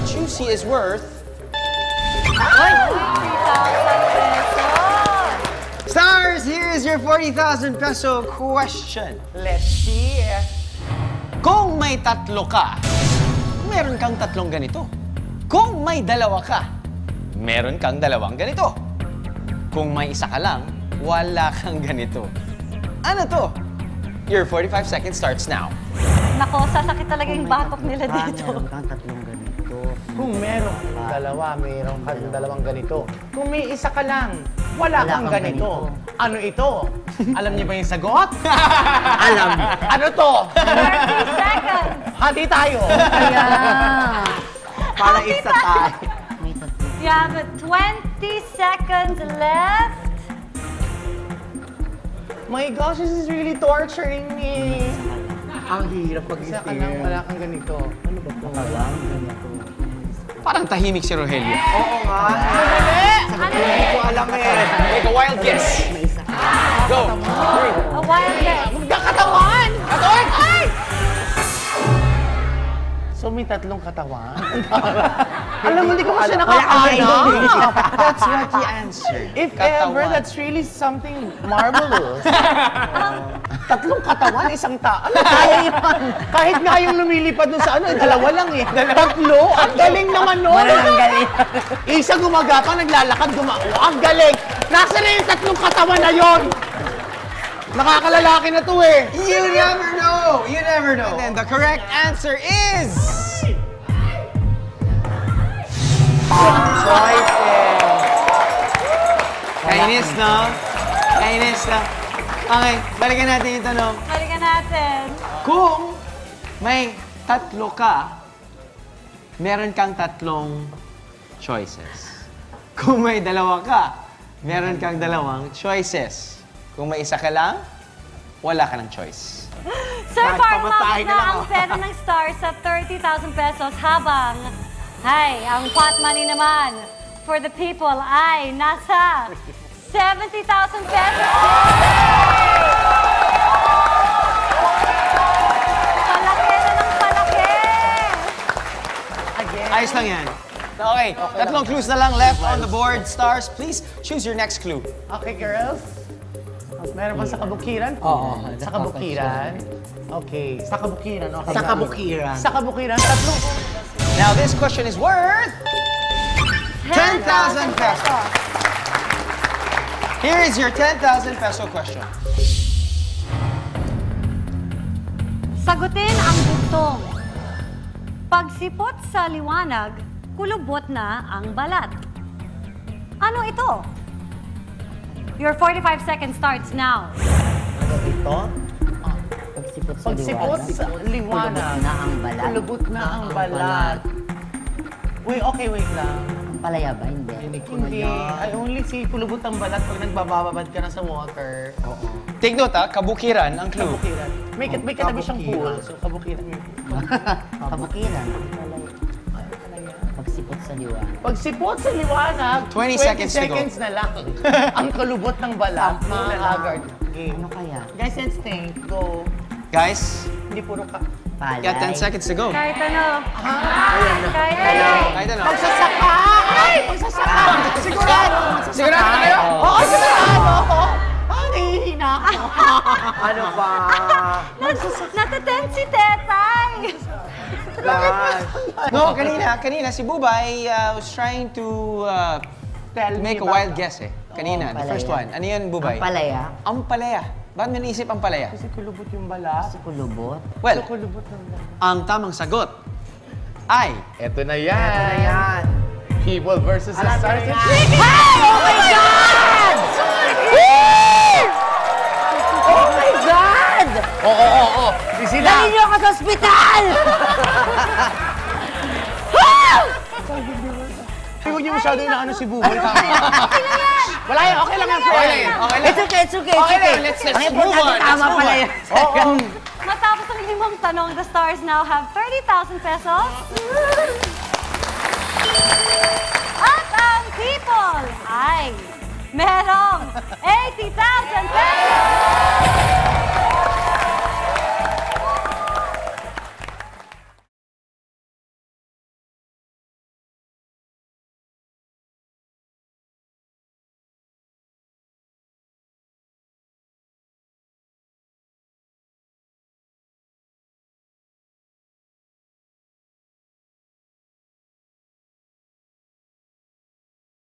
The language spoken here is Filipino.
juicy is worth... 40,000 pesos. Stars, here is your 40,000 peso question. Let's see. Kung may tatlo ka, meron kang tatlong ganito. Kung may dalawa ka, meron kang dalawang ganito. Kung may isa ka lang, wala kang ganito. Ano to? Your 45 seconds starts now. Nako, sasakit talaga yung batok nila dito. Meron kang tatlong ganito. Kung meron kang dalawa, meron kang dalawang ganito. Kung may isa ka lang, wala kang ganito. Ano ito? Alam niyo ba yung sagot? Alam. Ano to? 30 seconds. Hati tayo. Ayan. Para isa tayo. May tatlo. You have 20 seconds left. My gosh, this is really torturing me. Ang hirap Isa ka lang, wala kang ganito. Ano ba ito? Katawan, ganito. Parang tahimik si Rogelio. Oo nga. Hindi ko alam eh. Make a wild guess. May isa ka. Go. A wild guess. Magkakatawan! Katawan! Ay! So may tatlong katawan? Alam mo, hindi ko kasi nakakaano. That's what he answered. If Katawan. ever, that's really something marvelous. Tatlong katawan, isang tao. Ano kaya yun? Kahit nga yung lumilipad dun sa ano, dalawa lang eh. Tatlo, ang galing naman nun. Ang galing. Isa gumagapa, naglalakad, ang galing. Nasa na yung tatlong katawan na yun? Nakakalaki na to eh. You never know. You never know. And then the correct answer is... Kainis, no? Kainis, no? Okay, balikan natin yung tanong. Balikan natin. Kung may tatlo ka, meron kang tatlong choices. Kung may dalawa ka, meron kang dalawang choices. Kung may isa ka lang, wala ka ng choice. Sir, Kahit parang pamasahe mabot ka na lang, ang oh. pera ng stars sa 30,000 pesos habang, ang pot money naman for the people ay nasa 70,000 pesos. Palaki na ng palaki. Again. Ayos lang yan. Okay, tatlong clues na lang left on the board. Stars, please choose your next clue. Okay, girls. Meron ba sa kabukiran? Oo. Sa kabukiran? Okay. Sa kabukiran. Okay. Sa kabukiran. Sa kabukiran, tatlong... Now, this question is worth 10,000 pesos. Here is your 10,000 peso question. Sagutin ang bugtong. Pagsipot sa liwanag, kulubot na ang balat. Ano ito? Your 45 seconds starts now. Ano ito? Pagsipot sa liwanag. Pagsipot sa liwanag. Kulubot na ang balat. Kulubot na ang balat. Wait, okay, wait lang. Ang palaya ba? Hindi. Hindi. I only see kulubot ang balat pag nagbababad ka na sa water. Oo. Take note, kabukiran ang clue. Kabukiran. May katabi siyang pool. So, kabukiran. Kabukiran. Pagsipot sa liwanag. Pagsipot sa liwanag, 20 seconds to go. na lang. Ang kulubot ng balat, mga haggard. Okay. Ano kaya? Guys, instinct, go. Guys, Hindi puro ka. Palay. you got 10 seconds to go. Kahit ano. Ah, Kahit ano. Kahit ano. Magsasaka! Ay, magsasaka! Sigurado! Sigurado na kayo? Oo, sigurado! Ah, nahihina ako. Ano ba? Natatense si Tetay. No, kanina si Bubay was trying to make a wild guess eh. Kanina, the first one. Ano yun, Bubay? Ang palaya. Ampalaya. Bakit mo naisip ampalaya? Kasi kulubot yung balat. Sa kulubot. Well, Kulubot ng balat. ang tamang sagot ay... Eto na yan! People versus the stars. Oh my God! Oh my God! Oo. Di sila. Dali niyo ako sa ospital! Huwag niyo masyado yung ano si Buboy. Wala yan, okay lang yan. Okay lang. It's okay, it's okay, it's Okay okay. lang, let's Ang move importante, on. tama Let's pala move yun. Oo. Matapos ang limang tanong, the stars now have 30,000 pesos.